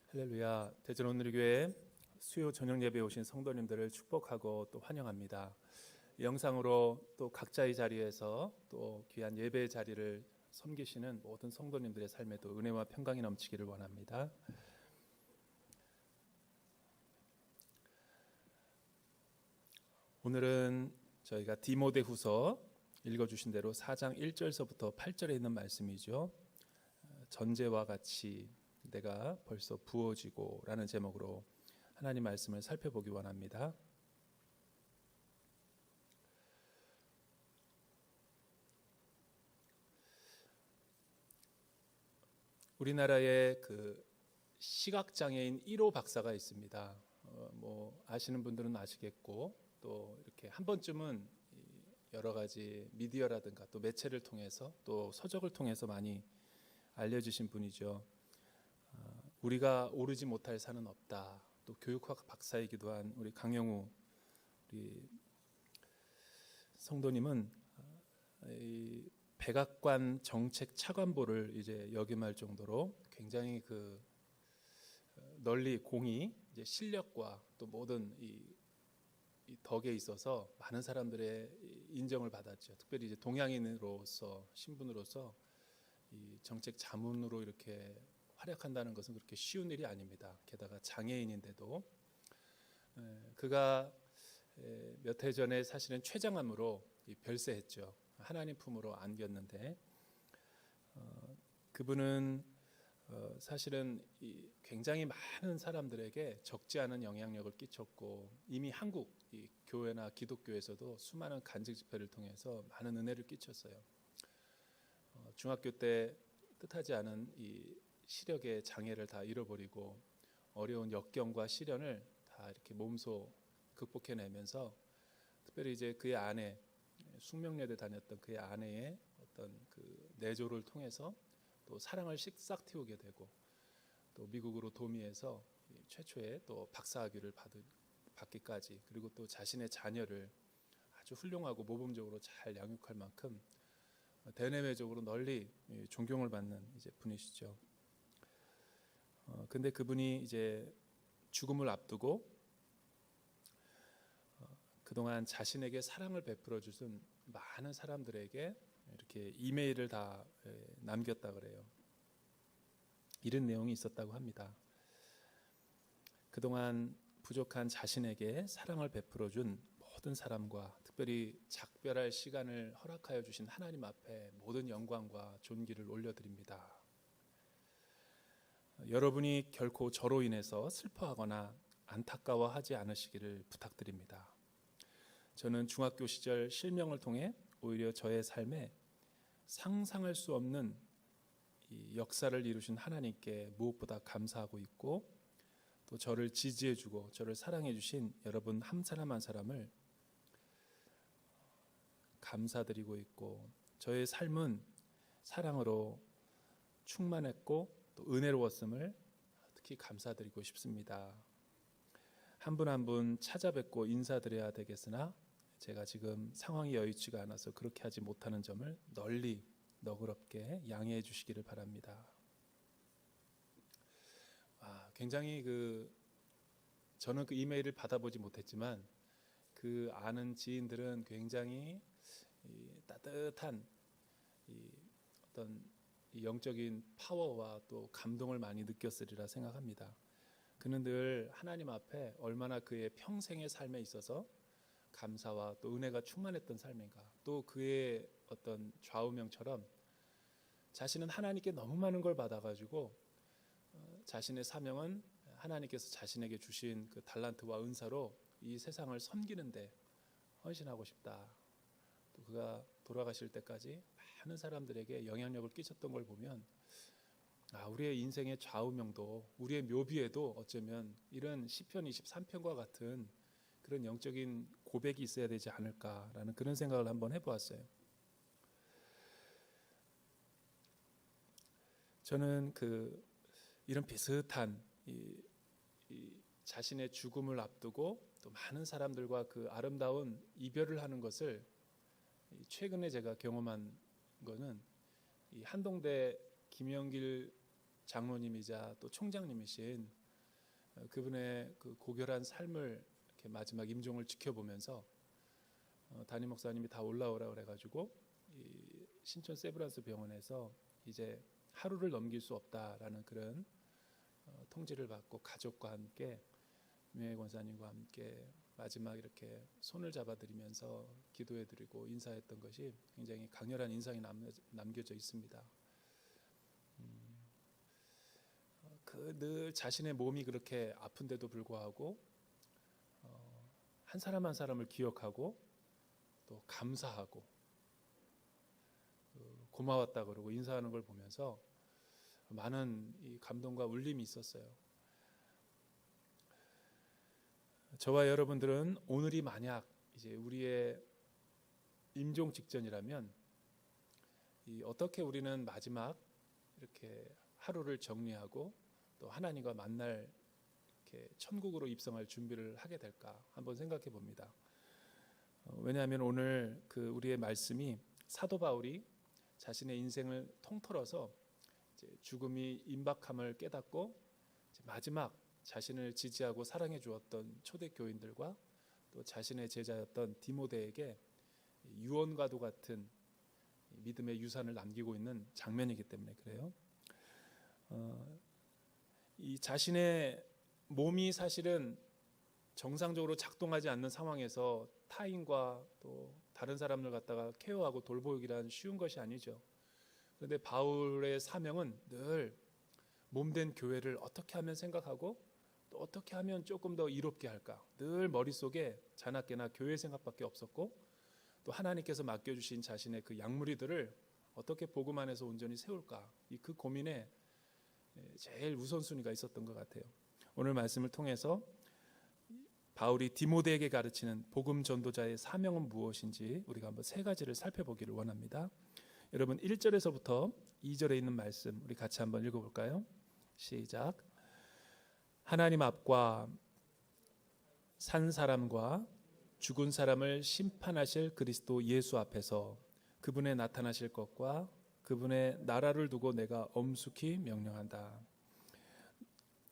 할렐루야. 대전 온누리교회 수요 저녁 예배에 오신 성도님들을 축복하고 또 환영합니다. 영상으로 또 각자의 자리에서 또 귀한 예배의 자리를 섬기시는 모든 성도님들의 삶에도 은혜와 평강이 넘치기를 원합니다. 오늘은 저희가 디모데후서 읽어주신 대로 4장 1절서부터 8절에 있는 말씀이죠. 전제와 같이 내가 벌써 부어지고 라는 제목으로 하나님 말씀을 살펴보기 원합니다. 우리나라에 그 시각장애인 1호 박사가 있습니다. 아시는 분들은 아시겠고 또 이렇게 한 번쯤은 여러 가지 미디어라든가 또 매체를 통해서 또 서적을 통해서 많이 알려주신 분이죠. 우리가 오르지 못할 산은 없다. 또 교육학 박사이기도 한 우리 강영우 우리 성도님은 이 백악관 정책 차관보를 이제 역임할 정도로 굉장히 그 널리 공이 이제 실력과 또 모든 이 덕에 있어서 많은 사람들의 인정을 받았죠. 특별히 이제 동양인으로서 신분으로서 이 정책 자문으로 이렇게 활약한다는 것은 그렇게 쉬운 일이 아닙니다. 게다가 장애인인데도 그가 몇 해 전에 사실은 췌장암으로 별세했죠. 하나님 품으로 안겼는데 그분은 사실은 굉장히 많은 사람들에게 적지 않은 영향력을 끼쳤고 이미 한국 이 교회나 기독교에서도 수많은 간증 집회를 통해서 많은 은혜를 끼쳤어요. 중학교 때 뜻하지 않은 이 시력의 장애를 다 잃어버리고 어려운 역경과 시련을 다 이렇게 몸소 극복해내면서 특별히 이제 그의 아내 숙명여대 다녔던 그의 아내의 어떤 그 내조를 통해서 또 사랑을 싹 틔우게 되고 또 미국으로 도미해서 최초의 또 박사학위를 받기까지 그리고 또 자신의 자녀를 아주 훌륭하고 모범적으로 잘 양육할 만큼 대내외적으로 널리 존경을 받는 이제 분이시죠. 근데 그분이 이제 죽음을 앞두고 그동안 자신에게 사랑을 베풀어 주신 많은 사람들에게 이렇게 이메일을 다 남겼다 그래요. 이런 내용이 있었다고 합니다. 그동안 부족한 자신에게 사랑을 베풀어 준 모든 사람과 특별히 작별할 시간을 허락하여 주신 하나님 앞에 모든 영광과 존귀를 올려드립니다. 여러분이 결코 저로 인해서 슬퍼하거나 안타까워하지 않으시기를 부탁드립니다. 저는 중학교 시절 실명을 통해 오히려 저의 삶에 상상할 수 없는 이 역사를 이루신 하나님께 무엇보다 감사하고 있고 또 저를 지지해주고 저를 사랑해주신 여러분 한 사람 한 사람을 감사드리고 있고 저의 삶은 사랑으로 충만했고 또 은혜로웠음을 특히 감사드리고 싶습니다. 한 분 한 분 찾아뵙고 인사드려야 되겠으나 제가 지금 상황이 여의치가 않아서 그렇게 하지 못하는 점을 널리 너그럽게 양해해 주시기를 바랍니다. 굉장히 저는 그 이메일을 받아보지 못했지만 그 아는 지인들은 굉장히 따뜻한 어떤 영적인 파워와 또 감동을 많이 느꼈으리라 생각합니다. 그는 늘 하나님 앞에 얼마나 그의 평생의 삶에 있어서 감사와 또 은혜가 충만했던 삶인가, 또 그의 어떤 좌우명처럼 자신은 하나님께 너무 많은 걸 받아가지고 자신의 사명은 하나님께서 자신에게 주신 그 달란트와 은사로 이 세상을 섬기는데 헌신하고 싶다. 또 그가 돌아가실 때까지 많은 사람들에게 영향력을 끼쳤던 걸 보면 우리의 인생의 좌우명도 우리의 묘비에도 어쩌면 이런 시편 23편과 같은 그런 영적인 고백이 있어야 되지 않을까라는 그런 생각을 한번 해보았어요. 저는 이런 비슷한 이 자신의 죽음을 앞두고 또 많은 사람들과 그 아름다운 이별을 하는 것을 최근에 제가 경험한 거는 이 한동대 김영길 장로님이자 또 총장님이신 그분의 그 고결한 삶을 이렇게 마지막 임종을 지켜보면서 담임 목사님이 다 올라오라 그래가지고 이 신촌 세브란스 병원에서 이제 하루를 넘길 수 없다라는 그런 통지를 받고 가족과 함께 명예 권사님과 함께 마지막 이렇게 손을 잡아드리면서 기도해드리고 인사했던 것이 굉장히 강렬한 인상이 남겨져 있습니다. 그 늘 자신의 몸이 그렇게 아픈데도 불구하고 한 사람 한 사람을 기억하고 또 감사하고 고마웠다 그러고 인사하는 걸 보면서 많은 이 감동과 울림이 있었어요. 저와 여러분들은 오늘이 만약 이제 우리의 임종 직전이라면 어떻게 우리는 마지막 이렇게 하루를 정리하고 또 하나님과 만날 이렇게 천국으로 입성할 준비를 하게 될까 한번 생각해 봅니다. 왜냐하면 오늘 그 우리의 말씀이 사도 바울이 자신의 인생을 통틀어서 이제 죽음이 임박함을 깨닫고 이제 마지막 자신을 지지하고 사랑해 주었던 초대 교인들과 또 자신의 제자였던 디모데에게 유언과도 같은 믿음의 유산을 남기고 있는 장면이기 때문에 그래요. 이 자신의 몸이 사실은 정상적으로 작동하지 않는 상황에서 타인과 또 다른 사람들 갖다가 케어하고 돌보기란 쉬운 것이 아니죠. 그런데 바울의 사명은 늘 몸된 교회를 어떻게 하면 생각하고 또 어떻게 하면 조금 더 이롭게 할까, 늘 머릿속에 자나깨나 교회 생각밖에 없었고 또 하나님께서 맡겨주신 자신의 그 양무리들을 어떻게 복음 안에서 온전히 세울까, 그 고민에 제일 우선순위가 있었던 것 같아요. 오늘 말씀을 통해서 바울이 디모데에게 가르치는 복음 전도자의 사명은 무엇인지 우리가 한번 세 가지를 살펴보기를 원합니다. 여러분 1절에서부터 2절에 있는 말씀 우리 같이 한번 읽어볼까요? 시작. 하나님 앞과 산 사람과 죽은 사람을 심판하실 그리스도 예수 앞에서 그분의 나타나실 것과 그분의 나라를 두고 내가 엄숙히 명령한다.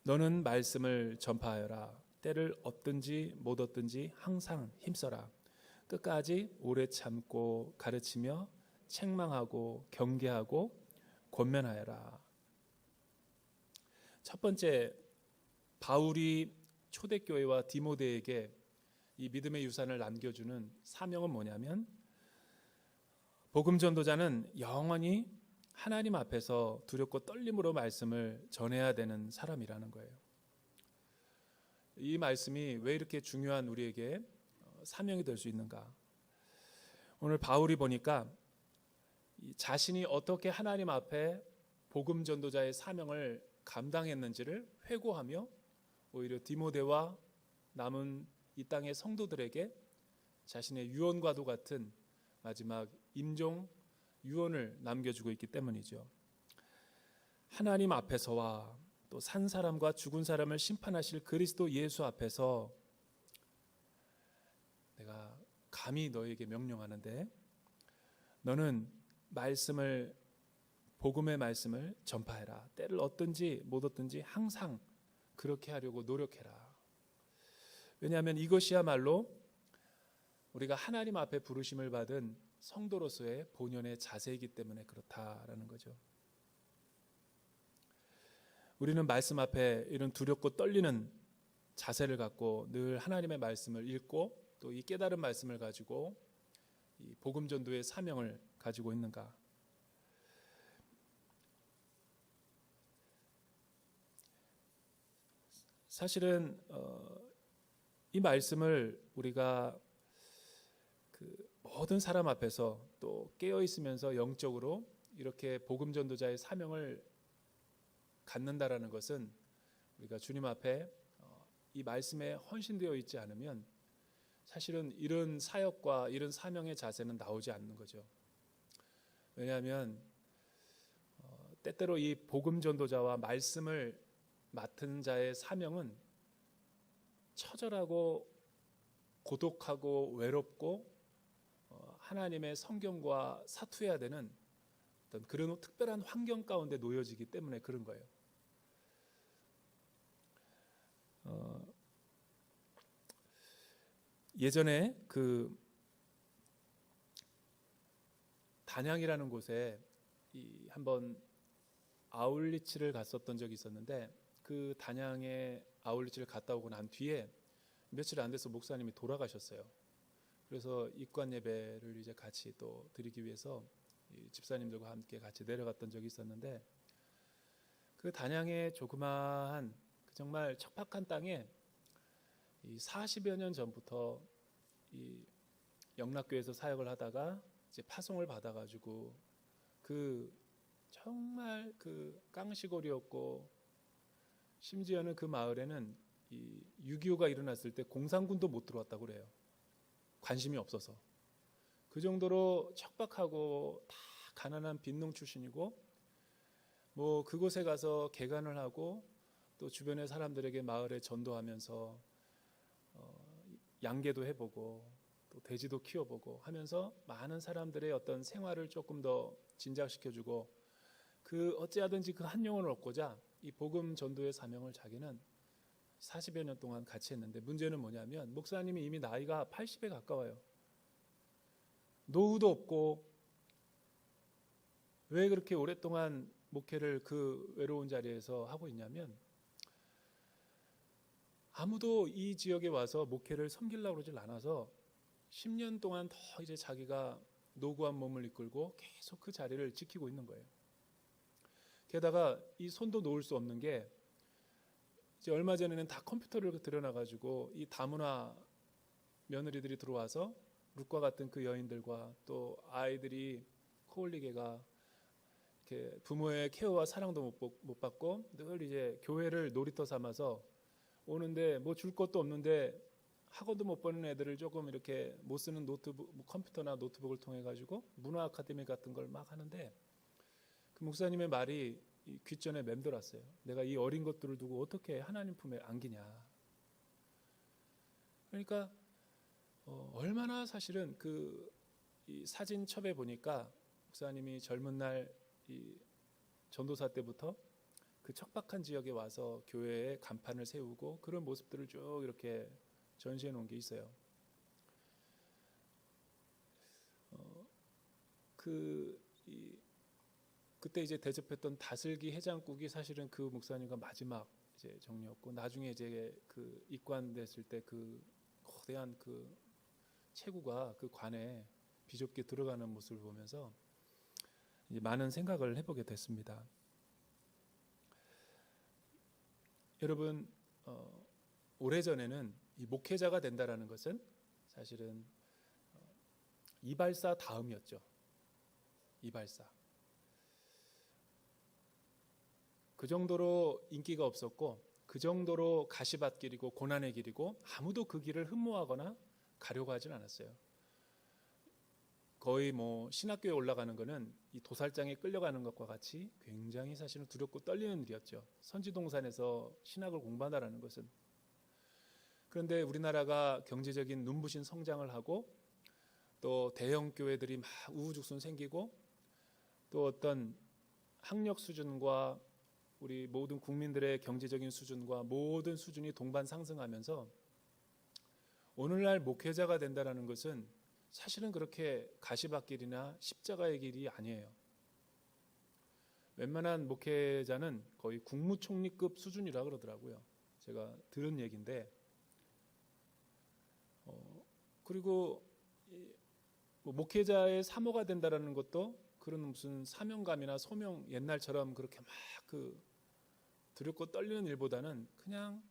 너는 말씀을 전파하여라. 때를 얻든지 못 얻든지 항상 힘써라. 끝까지 오래 참고 가르치며 책망하고 경계하고 권면하여라. 첫 번째, 바울이 초대교회와 디모데에게 이 믿음의 유산을 남겨주는 사명은 뭐냐면 복음 전도자는 영원히 하나님 앞에서 두렵고 떨림으로 말씀을 전해야 되는 사람이라는 거예요. 이 말씀이 왜 이렇게 중요한 우리에게 사명이 될 수 있는가? 오늘 바울이 보니까 자신이 어떻게 하나님 앞에 복음 전도자의 사명을 감당했는지를 회고하며 오히려 디모데와 남은 이 땅의 성도들에게 자신의 유언과도 같은 마지막 임종 유언을 남겨주고 있기 때문이죠. 하나님 앞에서와 또 산 사람과 죽은 사람을 심판하실 그리스도 예수 앞에서 내가 감히 너에게 명령하는데 너는 말씀을 복음의 말씀을 전파해라. 때를 얻든지 못 얻든지 항상 그렇게 하려고 노력해라. 왜냐하면 이것이야말로 우리가 하나님 앞에 부르심을 받은 성도로서의 본연의 자세이기 때문에 그렇다라는 거죠. 우리는 말씀 앞에 이런 두렵고 떨리는 자세를 갖고 늘 하나님의 말씀을 읽고 또 이 깨달은 말씀을 가지고 이 복음 전도의 사명을 가지고 있는가? 사실은 이 말씀을 우리가 그 모든 사람 앞에서 또 깨어 있으면서 영적으로 이렇게 복음 전도자의 사명을 갖는다라는 것은 우리가 주님 앞에 이 말씀에 헌신되어 있지 않으면 사실은 이런 사역과 이런 사명의 자세는 나오지 않는 거죠. 왜냐하면 때때로 이 복음 전도자와 말씀을 맡은 자의 사명은 처절하고 고독하고 외롭고 하나님의 성경과 사투해야 되는 어떤 그런 특별한 환경 가운데 놓여지기 때문에 그런 거예요. 예전에 그 단양이라는 곳에 한번 아울리치를 갔었던 적이 있었는데, 그 단양에 아울리치를 갔다 오고 난 뒤에 며칠 안 돼서 목사님이 돌아가셨어요. 그래서 입관 예배를 이제 같이 또 드리기 위해서 이 집사님들과 함께 같이 내려갔던 적이 있었는데, 그 단양의 조그마한 그 정말 척박한 땅에 이 40여 년 전부터 이 영락교회에서 사역을 하다가 이제 파송을 받아가지고 그 정말 그 깡시골이었고, 심지어는 그 마을에는 이 6.25가 일어났을 때 공산군도 못 들어왔다고 그래요. 관심이 없어서. 그 정도로 척박하고 다 가난한 빈농 출신이고, 뭐 그곳에 가서 개간을 하고 또 주변의 사람들에게 마을에 전도하면서 양계도 해보고 또 돼지도 키워보고 하면서 많은 사람들의 어떤 생활을 조금 더 진작시켜주고, 그 어찌하든지 그 한 영혼을 얻고자 이 복음 전도의 사명을 자기는 40여 년 동안 같이 했는데, 문제는 뭐냐면 목사님이 이미 나이가 80에 가까워요. 노후도 없고 왜 그렇게 오랫동안 목회를 그 외로운 자리에서 하고 있냐면, 아무도 이 지역에 와서 목회를 섬기려고 그러질 않아서 10년 동안 더 이제 자기가 노구한 몸을 이끌고 계속 그 자리를 지키고 있는 거예요. 게다가 이 손도 놓을 수 없는 게, 이제 얼마 전에는 다 컴퓨터를 들여놔가지고 이 다문화 며느리들이 들어와서 룩과 같은 그 여인들과 또 아이들이 코올리게가 이렇게 부모의 케어와 사랑도 못 받고 늘 이제 교회를 놀이터 삼아서 오는데 뭐 줄 것도 없는데 학원도 못 보는 애들을 조금 이렇게 못 쓰는 노트북, 컴퓨터나 노트북을 통해 가지고 문화 아카데미 같은 걸 막 하는데, 그 목사님의 말이 이 귓전에 맴돌았어요. 내가 이 어린 것들을 두고 어떻게 하나님 품에 안기냐. 그러니까 얼마나 사실은 이 사진첩에 보니까 목사님이 젊은 날 이 전도사 때부터 그 척박한 지역에 와서 교회에 간판을 세우고 그런 모습들을 쭉 이렇게 전시해 놓은 게 있어요. 그때 이제 대접했던 다슬기 해장국이 사실은 그 목사님과 마지막 이제 정리였고, 나중에 이제 그 입관됐을 때 그 거대한 그 체구가 그 관에 비좁게 들어가는 모습을 보면서 이제 많은 생각을 해보게 됐습니다. 여러분, 오래전에는 이 목회자가 된다라는 것은 사실은 이발사 다음이었죠. 이발사. 그 정도로 인기가 없었고, 그 정도로 가시밭길이고 고난의 길이고, 아무도 그 길을 흠모하거나 가려고 하진 않았어요. 거의 뭐 신학교에 올라가는 거는 이 도살장에 끌려가는 것과 같이 굉장히 사실은 두렵고 떨리는 일이었죠. 선지동산에서 신학을 공부한다라는 것은. 그런데 우리나라가 경제적인 눈부신 성장을 하고 또 대형 교회들이 막 우후죽순 생기고 또 어떤 학력 수준과 우리 모든 국민들의 경제적인 수준과 모든 수준이 동반 상승하면서 오늘날 목회자가 된다는 것은 사실은 그렇게 가시밭길이나 십자가의 길이 아니에요. 웬만한 목회자는 거의 국무총리급 수준이라 그러더라고요. 제가 들은 얘기인데, 그리고 뭐 목회자의 사모가 된다라는 것도 그런 무슨 사명감이나 소명, 옛날처럼 그렇게 막 두렵고 떨리는 일보다는 그냥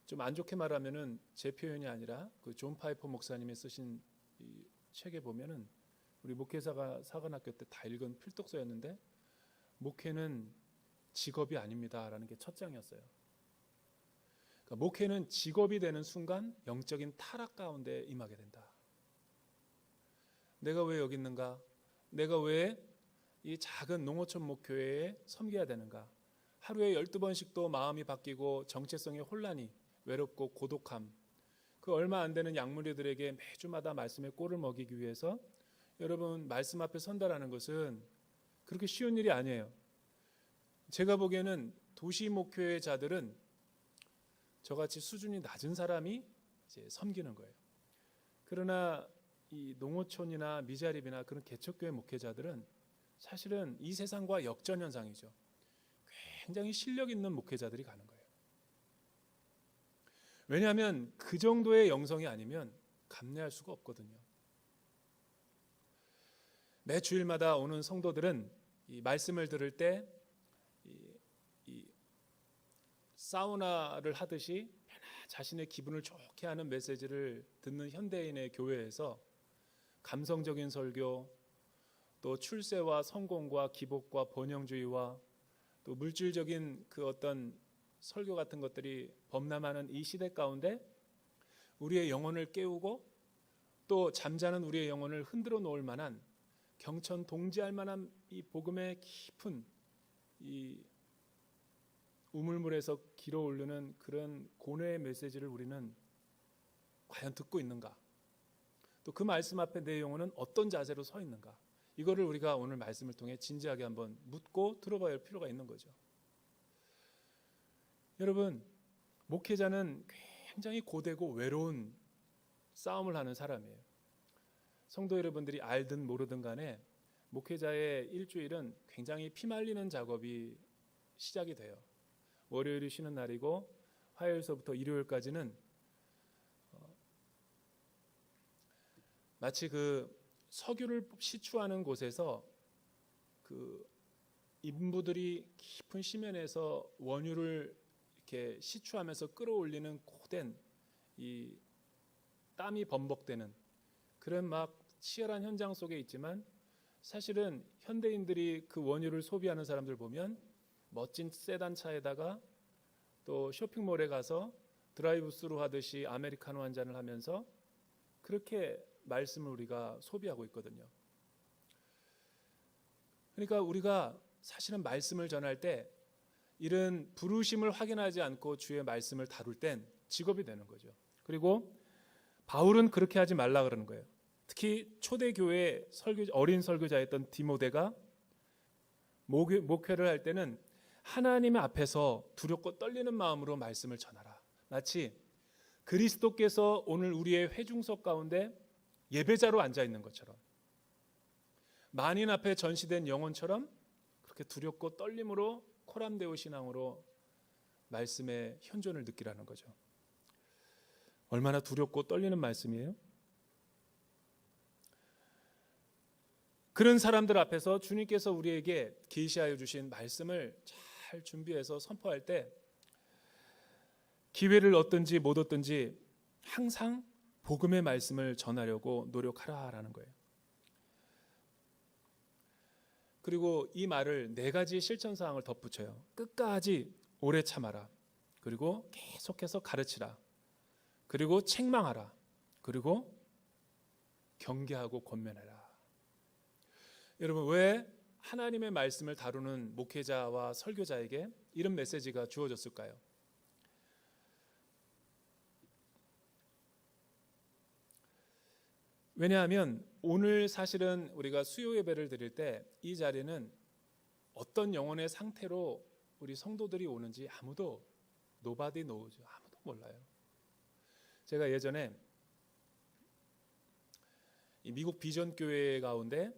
좀 안 좋게 말하면은 제 표현이 아니라 그 존 파이퍼 목사님이 쓰신 이 책에 보면은 우리 목회자가 사관학교 때 다 읽은 필독서였는데, 목회는 직업이 아닙니다라는 게 첫 장이었어요. 그러니까 목회는 직업이 되는 순간 영적인 타락 가운데 임하게 된다. 내가 왜 여기 있는가? 내가 왜 이 작은 농어촌 목교회에 섬겨야 되는가? 하루에 12번씩도 마음이 바뀌고 정체성의 혼란이, 외롭고 고독함, 그 얼마 안 되는 약물이들에게 매주마다 말씀의 꼴을 먹이기 위해서 여러분 말씀 앞에 선다라는 것은 그렇게 쉬운 일이 아니에요. 제가 보기에는 도시 목회자들은 저같이 수준이 낮은 사람이 이제 섬기는 거예요. 그러나 이 농어촌이나 미자립이나 그런 개척교회 목회자들은 사실은 이 세상과 역전 현상이죠. 굉장히 실력 있는 목회자들이 가는 거예요. 왜냐하면 그 정도의 영성이 아니면 감내할 수가 없거든요. 매 주일마다 오는 성도들은 이 말씀을 들을 때 이 사우나를 하듯이 자신의 기분을 좋게 하는 메시지를 듣는 현대인의 교회에서 감성적인 설교, 또 출세와 성공과 기복과 번영주의와 또 물질적인 그 어떤 설교 같은 것들이 범람하는 이 시대 가운데 우리의 영혼을 깨우고 또 잠자는 우리의 영혼을 흔들어 놓을 만한 경천 동지할 만한 이 복음의 깊은 이 우물물에서 길어오르는 그런 고뇌의 메시지를 우리는 과연 듣고 있는가? 또 그 말씀 앞에 내 영혼은 어떤 자세로 서 있는가? 이거를 우리가 오늘 말씀을 통해 진지하게 한번 묻고 들어봐야 할 필요가 있는 거죠. 여러분, 목회자는 굉장히 고되고 외로운 싸움을 하는 사람이에요. 성도 여러분들이 알든 모르든 간에 목회자의 일주일은 굉장히 피말리는 작업이 시작이 돼요. 월요일이 쉬는 날이고 화요일서부터 일요일까지는 마치 그 석유를 시추하는 곳에서 그 인부들이 깊은 심연에서 원유를 이렇게 시추하면서 끌어올리는 고된 이 땀이 범벅되는 그런 막 치열한 현장 속에 있지만 사실은 현대인들이 그 원유를 소비하는 사람들 보면 멋진 세단 차에다가 또 쇼핑몰에 가서 드라이브 스루 하듯이 아메리카노 한 잔을 하면서 그렇게 말씀을 우리가 소비하고 있거든요. 그러니까 우리가 사실은 말씀을 전할 때 이런 부르심을 확인하지 않고 주의 말씀을 다룰 땐 직업이 되는 거죠. 그리고 바울은 그렇게 하지 말라 그러는 거예요. 특히 초대교회 어린 설교자였던 디모데가 목회를 할 때는 하나님의 앞에서 두렵고 떨리는 마음으로 말씀을 전하라. 마치 그리스도께서 오늘 우리의 회중석 가운데 예배자로 앉아 있는 것처럼 만인 앞에 전시된 영혼처럼 그렇게 두렵고 떨림으로 코람데오 신앙으로 말씀의 현존을 느끼라는 거죠. 얼마나 두렵고 떨리는 말씀이에요? 그런 사람들 앞에서 주님께서 우리에게 계시하여 주신 말씀을 잘 준비해서 선포할 때 기회를 얻든지 못 얻든지 항상 복음의 말씀을 전하려고 노력하라라는 거예요. 그리고 이 말을 4가지 실천 사항을 덧붙여요. 끝까지 오래 참아라. 그리고 계속해서 가르치라. 그리고 책망하라. 그리고 경계하고 권면하라. 여러분, 왜 하나님의 말씀을 다루는 목회자와 설교자에게 이런 메시지가 주어졌을까요? 왜냐하면 오늘 사실은 우리가 수요 예배를 드릴 때 이 자리는 어떤 영혼의 상태로 우리 성도들이 오는지 아무도 nobody knows, 아무도 몰라요. 제가 예전에 이 미국 비전 교회 가운데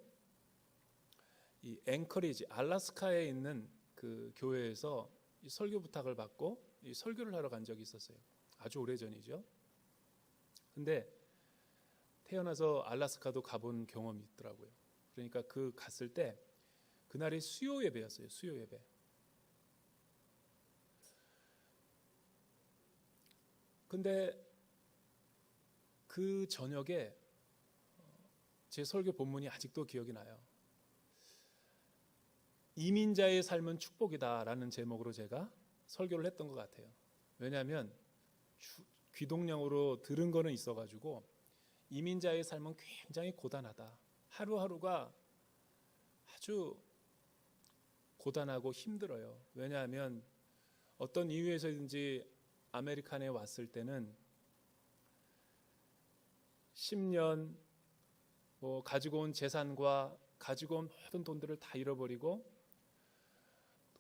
이 앵커리지 알래스카에 있는 그 교회에서 이 설교 부탁을 받고 이 설교를 하러 간 적이 있었어요. 아주 오래전이죠. 근데 태어나서 알래스카도 가본 경험이 있더라고요. 그러니까 그 갔을 때 그날이 수요 예배였어요. 수요 예배. 근데 그 저녁에 제 설교 본문이 아직도 기억이 나요. 이민자의 삶은 축복이다라는 제목으로 제가 설교를 했던 것 같아요. 왜냐하면 귀동냥으로 들은 거는 있어가지고 이민자의 삶은 굉장히 고단하다. 하루하루가 아주 고단하고 힘들어요. 왜냐하면 어떤 이유에서든지 아메리칸에 왔을 때는 10년 가지고 온 재산과 가지고 온 모든 돈들을 다 잃어버리고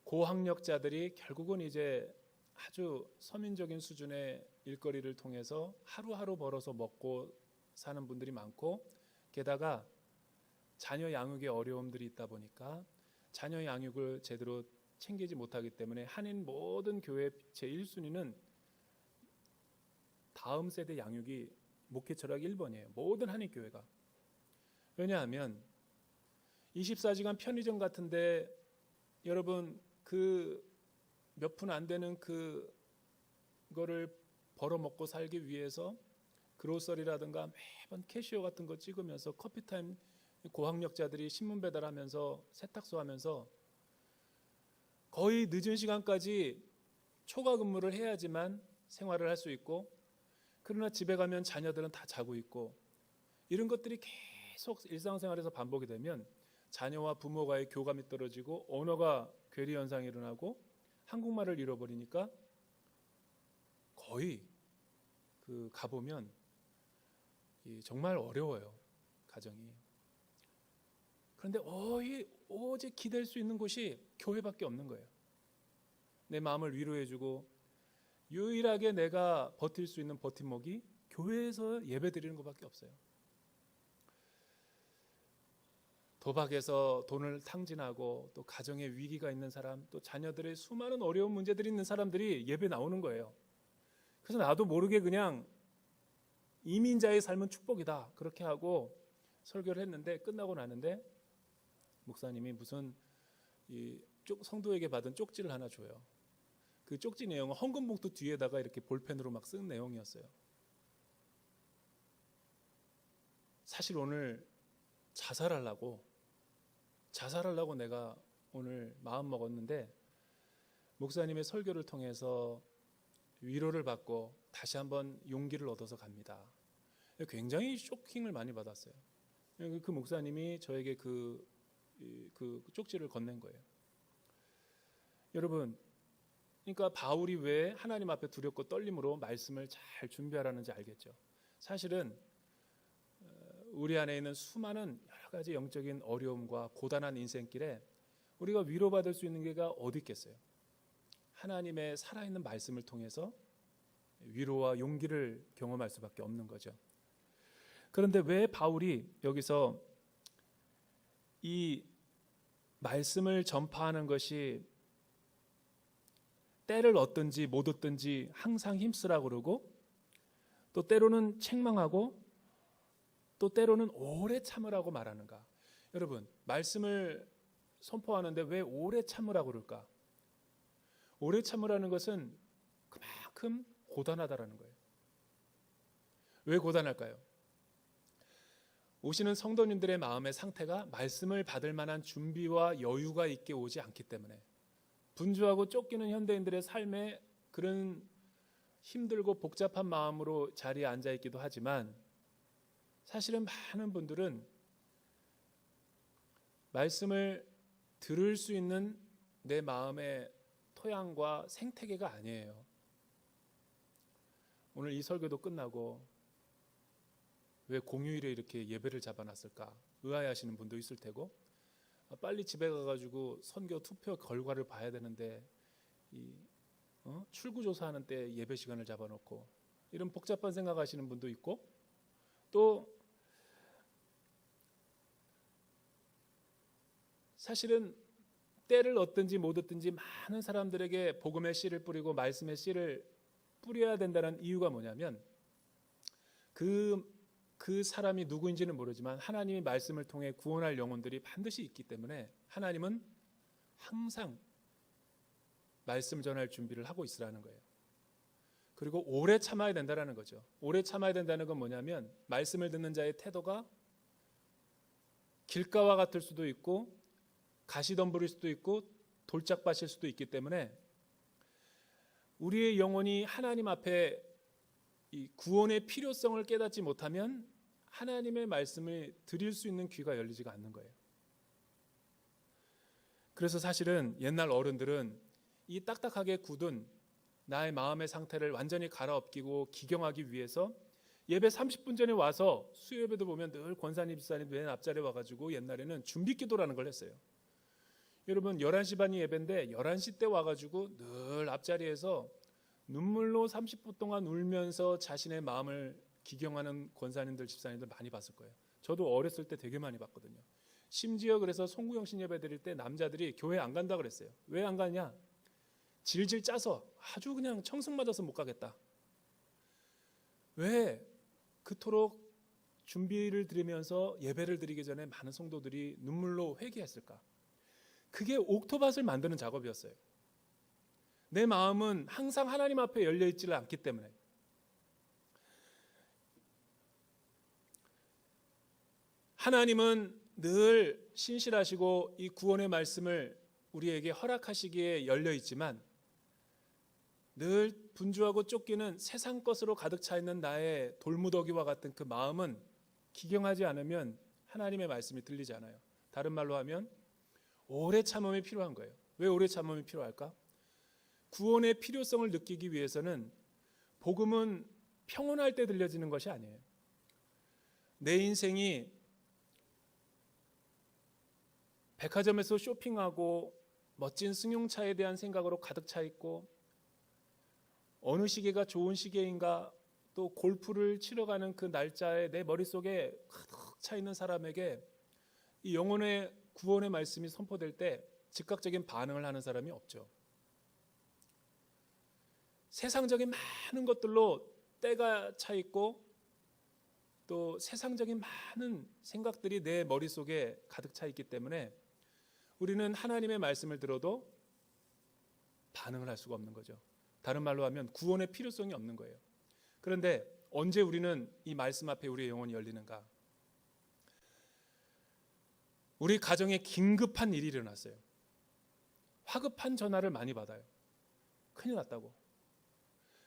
고학력자들이 결국은 이제 아주 서민적인 수준의 일거리를 통해서 하루하루 벌어서 먹고 사는 분들이 많고, 게다가 자녀 양육에 어려움들이 있다 보니까 자녀 양육을 제대로 챙기지 못하기 때문에 한인 모든 교회 제1순위는 다음 세대 양육이 목회 철학 1번이에요. 모든 한인 교회가. 왜냐하면 24시간 편의점 같은데 여러분 그 몇 푼 안 되는 그거를 벌어 먹고 살기 위해서 그로서리라든가 매번 캐시어 같은 거 찍으면서 커피타임 고학력자들이 신문 배달하면서 세탁소 하면서 거의 늦은 시간까지 초과 근무를 해야지만 생활을 할 수 있고, 그러나 집에 가면 자녀들은 다 자고 있고, 이런 것들이 계속 일상생활에서 반복이 되면 자녀와 부모와의 교감이 떨어지고 언어가 괴리 현상이 일어나고 한국말을 잃어버리니까 거의 가보면 정말 어려워요, 가정이. 그런데 오직 기댈 수 있는 곳이 교회밖에 없는 거예요. 내 마음을 위로해주고 유일하게 내가 버틸 수 있는 버팀목이 교회에서 예배 드리는 것밖에 없어요. 도박에서 돈을 탕진하고 또 가정에 위기가 있는 사람, 또 자녀들의 수많은 어려운 문제들이 있는 사람들이 예배 나오는 거예요. 그래서 나도 모르게 그냥 이민자의 삶은 축복이다 그렇게 하고 설교를 했는데, 끝나고 나는데 목사님이 무슨 성도에게 받은 쪽지를 하나 줘요. 그 쪽지 내용은 헌금 봉투 뒤에다가 이렇게 볼펜으로 막 쓴 내용이었어요. 사실 오늘 자살하려고 내가 오늘 마음 먹었는데, 목사님의 설교를 통해서 위로를 받고 다시 한번 용기를 얻어서 갑니다. 굉장히 쇼킹을 많이 받았어요. 그 목사님이 저에게 그 쪽지를 건넨 거예요. 여러분, 그러니까 바울이 왜 하나님 앞에 두렵고 떨림으로 말씀을 잘 준비하라는지 알겠죠. 사실은 우리 안에 있는 수많은 여러 가지 영적인 어려움과 고단한 인생길에 우리가 위로받을 수 있는 게가 어디 있겠어요. 하나님의 살아있는 말씀을 통해서 위로와 용기를 경험할 수밖에 없는 거죠. 그런데 왜 바울이 여기서 이 말씀을 전파하는 것이 때를 얻든지 못 얻든지 항상 힘쓰라고 그러고, 또 때로는 책망하고 또 때로는 오래 참으라고 말하는가? 여러분, 말씀을 선포하는데 왜 오래 참으라고 그럴까? 오래 참으라는 것은 그만큼 고단하다라는 거예요. 왜 고단할까요? 오시는 성도님들의 마음의 상태가 말씀을 받을 만한 준비와 여유가 있게 오지 않기 때문에, 분주하고 쫓기는 현대인들의 삶에 그런 힘들고 복잡한 마음으로 자리에 앉아 있기도 하지만, 사실은 많은 분들은 말씀을 들을 수 있는 내 마음의 토양과 생태계가 아니에요. 오늘 이 설교도 끝나고 왜 공휴일에 이렇게 예배를 잡아놨을까 의아해하시는 분도 있을 테고, 빨리 집에 가가지고 선교 투표 결과를 봐야 되는데 출구조사하는 때 예배 시간을 잡아놓고, 이런 복잡한 생각하시는 분도 있고, 또 사실은 때를 얻든지 못 얻든지 많은 사람들에게 복음의 씨를 뿌리고 말씀의 씨를 뿌려야 된다는 이유가 뭐냐면, 그 사람이 누구인지는 모르지만 하나님의 말씀을 통해 구원할 영혼들이 반드시 있기 때문에 하나님은 항상 말씀 전할 준비를 하고 있으라는 거예요. 그리고 오래 참아야 된다는 거죠. 오래 참아야 된다는 건 뭐냐면, 말씀을 듣는 자의 태도가 길가와 같을 수도 있고 가시덤불일 수도 있고 돌짝밭일 수도 있기 때문에, 우리의 영혼이 하나님 앞에 이 구원의 필요성을 깨닫지 못하면 하나님의 말씀을 드릴 수 있는 귀가 열리지가 않는 거예요. 그래서 사실은 옛날 어른들은 이 딱딱하게 굳은 나의 마음의 상태를 완전히 갈아엎기고 기경하기 위해서 예배 30분 전에 와서, 수요예배도 보면 늘 권사님 집사님 맨 앞자리에 와가지고 옛날에는 준비기도라는 걸 했어요. 여러분, 11시 반이 예배인데 11시 때 와가지고 늘 앞자리에서 눈물로 30분 동안 울면서 자신의 마음을 기경하는 권사님들, 집사님들 많이 봤을 거예요. 저도 어렸을 때 되게 많이 봤거든요. 심지어 그래서 송구영신 예배 드릴 때 남자들이 교회 안 간다 그랬어요. 왜 안 가냐? 질질 짜서 아주 그냥 청승 맞아서 못 가겠다. 왜 그토록 준비를 드리면서 예배를 드리기 전에 많은 성도들이 눈물로 회개했을까? 그게 옥토밭을 만드는 작업이었어요. 내 마음은 항상 하나님 앞에 열려 있지를 않기 때문에. 하나님은 늘 신실하시고 이 구원의 말씀을 우리에게 허락하시기에 열려 있지만 늘 분주하고 쫓기는 세상 것으로 가득 차 있는 나의 돌무더기와 같은 그 마음은 기경하지 않으면 하나님의 말씀이 들리지 않아요. 다른 말로 하면 오래 참음이 필요한 거예요. 왜 오래 참음이 필요할까? 구원의 필요성을 느끼기 위해서는 복음은 평온할 때 들려지는 것이 아니에요. 내 인생이 백화점에서 쇼핑하고 멋진 승용차에 대한 생각으로 가득 차 있고 어느 시계가 좋은 시계인가 또 골프를 치러 가는 그 날짜에 내 머릿속에 가득 차 있는 사람에게 이 영혼의 구원의 말씀이 선포될 때 즉각적인 반응을 하는 사람이 없죠. 세상적인 많은 것들로 때가 차 있고 또 세상적인 많은 생각들이 내 머릿속에 가득 차 있기 때문에 우리는 하나님의 말씀을 들어도 반응을 할 수가 없는 거죠. 다른 말로 하면 구원의 필요성이 없는 거예요. 그런데 언제 우리는 이 말씀 앞에 우리의 영혼이 열리는가? 우리 가정에 긴급한 일이 일어났어요. 화급한 전화를 많이 받아요. 큰일 났다고.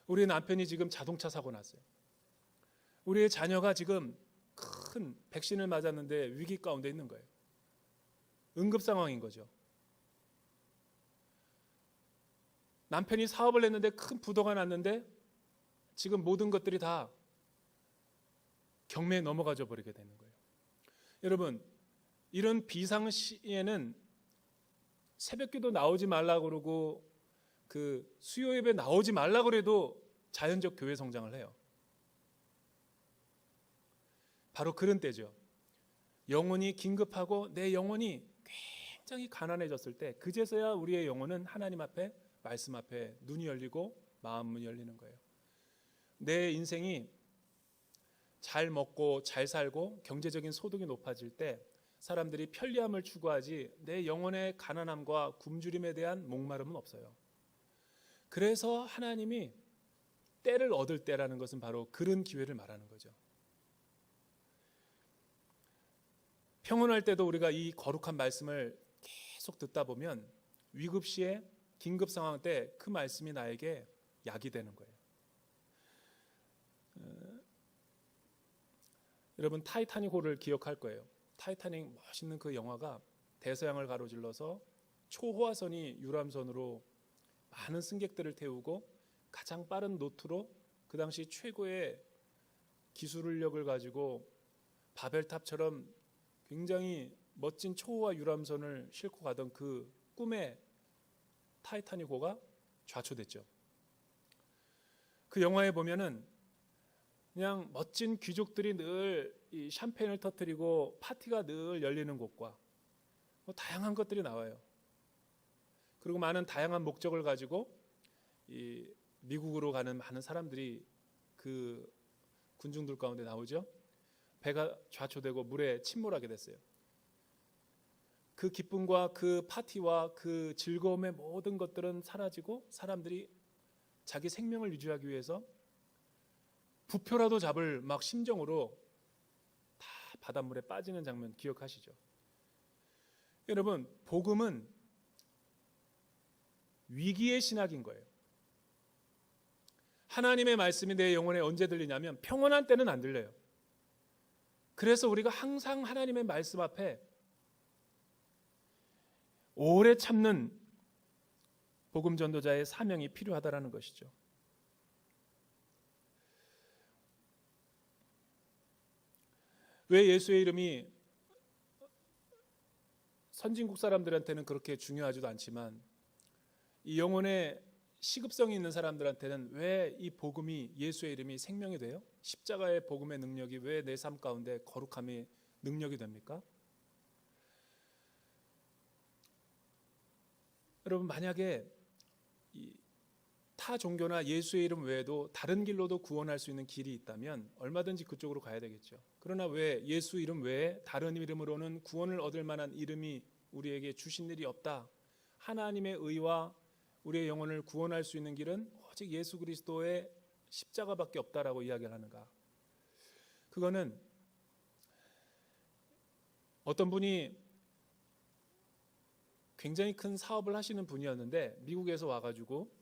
우리 남편이 지금 자동차 사고 났어요. 우리의 자녀가 지금 큰 백신을 맞았는데 위기 가운데 있는 거예요. 응급 상황인 거죠. 남편이 사업을 했는데 큰 부도가 났는데 지금 모든 것들이 다 경매에 넘어가 버리게 되는 거예요. 여러분, 이런 비상시에는 새벽기도 나오지 말라고 그러고 그 수요 예배 나오지 말라고 그래도 자연적 교회 성장을 해요. 바로 그런 때죠. 영혼이 긴급하고 내 영혼이 굉장히 가난해졌을 때 그제서야 우리의 영혼은 하나님 앞에 말씀 앞에 눈이 열리고 마음이 열리는 거예요. 내 인생이 잘 먹고 잘 살고 경제적인 소득이 높아질 때 사람들이 편리함을 추구하지 내 영혼의 가난함과 굶주림에 대한 목마름은 없어요. 그래서 하나님이 때를 얻을 때라는 것은 바로 그런 기회를 말하는 거죠. 평온할 때도 우리가 이 거룩한 말씀을 계속 듣다 보면 위급시에 긴급 상황 때 그 말씀이 나에게 약이 되는 거예요. 여러분 타이타닉호를 기억할 거예요. 타이타닉 멋있는 그 영화가 대서양을 가로질러서 초호화선이 유람선으로 많은 승객들을 태우고 가장 빠른 노트로 그 당시 최고의 기술력을 가지고 바벨탑처럼 굉장히 멋진 초호화 유람선을 싣고 가던 그 꿈의 타이타닉호가 좌초됐죠. 그 영화에 보면은 그냥 멋진 귀족들이 늘 이 샴페인을 터뜨리고 파티가 늘 열리는 곳과 뭐 다양한 것들이 나와요. 그리고 많은 다양한 목적을 가지고 이 미국으로 가는 많은 사람들이 그 군중들 가운데 나오죠. 배가 좌초되고 물에 침몰하게 됐어요. 그 기쁨과 그 파티와 그 즐거움의 모든 것들은 사라지고 사람들이 자기 생명을 유지하기 위해서 부표라도 잡을 막 심정으로 다 바닷물에 빠지는 장면 기억하시죠? 여러분, 복음은 위기의 신학인 거예요. 하나님의 말씀이 내 영혼에 언제 들리냐면 평온한 때는 안 들려요. 그래서 우리가 항상 하나님의 말씀 앞에 오래 참는 복음 전도자의 사명이 필요하다라는 것이죠. 왜 예수의 이름이 선진국 사람들한테는 그렇게 중요하지도 않지만 이 영혼의 시급성이 있는 사람들한테는 왜 이 복음이, 예수의 이름이 생명이 돼요? 십자가의 복음의 능력이 왜 내 삶 가운데 거룩함이 능력이 됩니까? 여러분, 만약에 타 종교나 예수의 이름 외에도 다른 길로도 구원할 수 있는 길이 있다면 얼마든지 그쪽으로 가야 되겠죠. 그러나 왜 예수 이름 외에 다른 이름으로는 구원을 얻을 만한 이름이 우리에게 주신 일이 없다. 하나님의 의와 우리의 영혼을 구원할 수 있는 길은 오직 예수 그리스도의 십자가밖에 없다라고 이야기를 하는가? 그거는 어떤 분이 굉장히 큰 사업을 하시는 분이었는데 미국에서 와가지고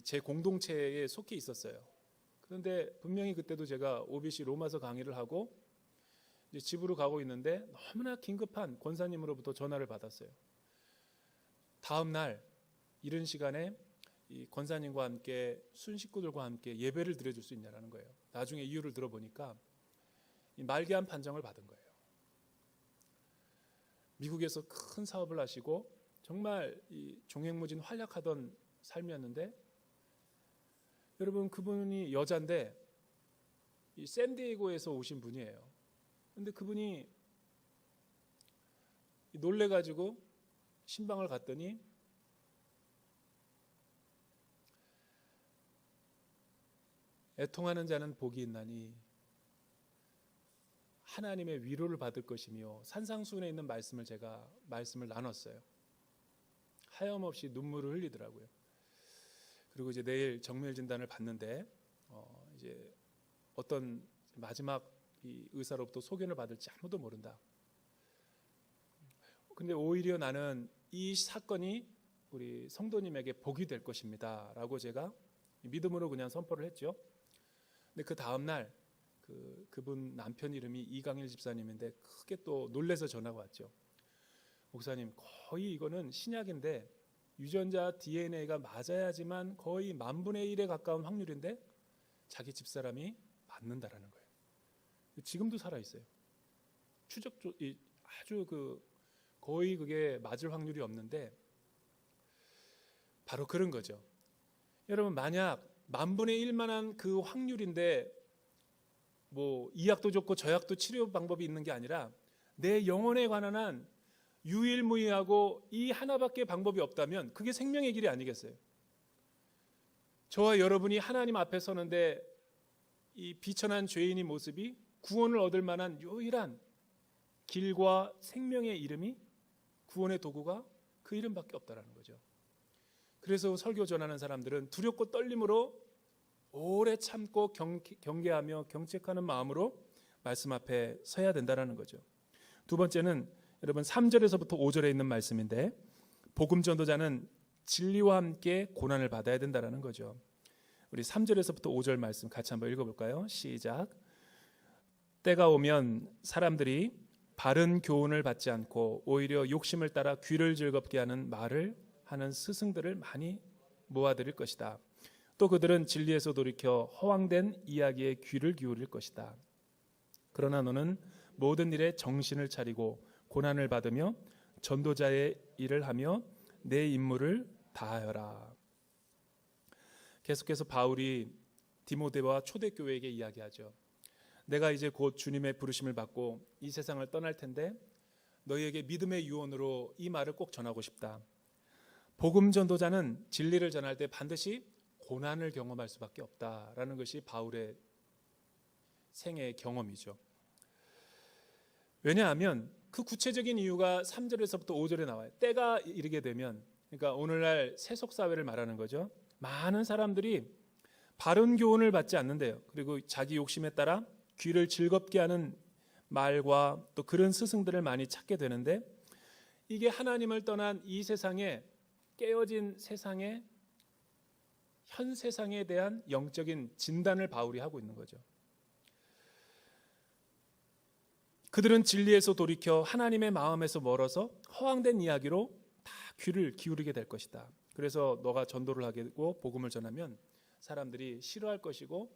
제 공동체에 속해 있었어요. 그런데 분명히 그때도 제가 OBC 로마서 강의를 하고 이제 집으로 가고 있는데 너무나 긴급한 권사님으로부터 전화를 받았어요. 다음 날 이른 시간에 이 권사님과 함께 순식구들과 함께 예배를 드려줄 수 있냐라는 거예요. 나중에 이유를 들어보니까 이 말기암 판정을 받은 거예요. 미국에서 큰 사업을 하시고 정말 이 종횡무진 활약하던 삶이었는데, 여러분, 그분이 여자인데 이 샌디에이고에서 오신 분이에요. 근데 그분이 놀래가지고 신방을 갔더니 애통하는 자는 복이 있나니 하나님의 위로를 받을 것이며, 산상수훈에 있는 말씀을 나눴어요. 하염없이 눈물을 흘리더라고요. 그리고 이제 내일 정밀 진단을 받는데 이제 어떤 마지막 이 의사로부터 소견을 받을지 아무도 모른다. 근데 오히려 나는 이 사건이 우리 성도님에게 복이 될 것입니다 라고 제가 믿음으로 그냥 선포를 했죠. 근데 그 다음날 그분 남편 이름이 이강일 집사님인데 크게 또 놀래서 전화가 왔죠. 목사님, 거의 이거는 신약인데 유전자 DNA가 맞아야지만 거의 10,000분의 1에 가까운 확률인데 자기 집사람이 맞는다라는 거예요. 지금도 살아있어요. 아주 거의 그게 맞을 확률이 없는데 바로 그런 거죠. 여러분, 만약 10,000분의 1만한 그 확률인데 뭐 이 약도 좋고 저 약도 치료 방법이 있는 게 아니라 내 영혼에 관한 한 유일무이하고 이 하나밖에 방법이 없다면 그게 생명의 길이 아니겠어요? 저와 여러분이 하나님 앞에 서는데 이 비천한 죄인의 모습이 구원을 얻을 만한 유일한 길과 생명의 이름이, 구원의 도구가 그 이름밖에 없다라는 거죠. 그래서 설교 전하는 사람들은 두렵고 떨림으로 오래 참고 경계하며 경책하는 마음으로 말씀 앞에 서야 된다는 거죠. 두 번째는 여러분 3절에서부터 5절에 있는 말씀인데, 복음 전도자는 진리와 함께 고난을 받아야 된다는 거죠. 우리 3절에서부터 5절 말씀 같이 한번 읽어볼까요? 시작. 때가 오면 사람들이 바른 교훈을 받지 않고 오히려 욕심을 따라 귀를 즐겁게 하는 말을 하는 스승들을 많이 모아들일 것이다. 또 그들은 진리에서 돌이켜 허황된 이야기에 귀를 기울일 것이다. 그러나 너는 모든 일에 정신을 차리고 고난을 받으며 전도자의 일을 하며 내 임무를 다하여라. 계속해서 바울이 디모데와 초대교회에게 이야기하죠. 내가 이제 곧 주님의 부르심을 받고 이 세상을 떠날 텐데 너희에게 믿음의 유언으로 이 말을 꼭 전하고 싶다. 복음 전도자는 진리를 전할 때 반드시 고난을 경험할 수밖에 없다라는 것이 바울의 생애의 경험이죠. 왜냐하면 그 구체적인 이유가 3절에서부터 5절에 나와요. 때가 이르게 되면, 그러니까 오늘날 세속사회를 말하는 거죠. 많은 사람들이 바른 교훈을 받지 않는데요. 그리고 자기 욕심에 따라 귀를 즐겁게 하는 말과 또 그런 스승들을 많이 찾게 되는데, 이게 하나님을 떠난 이 세상에, 깨어진 세상에, 현 세상에 대한 영적인 진단을 바울이 하고 있는 거죠. 그들은 진리에서 돌이켜 하나님의 마음에서 멀어서 허황된 이야기로 다 귀를 기울이게 될 것이다. 그래서 너가 전도를 하고 복음을 전하면 사람들이 싫어할 것이고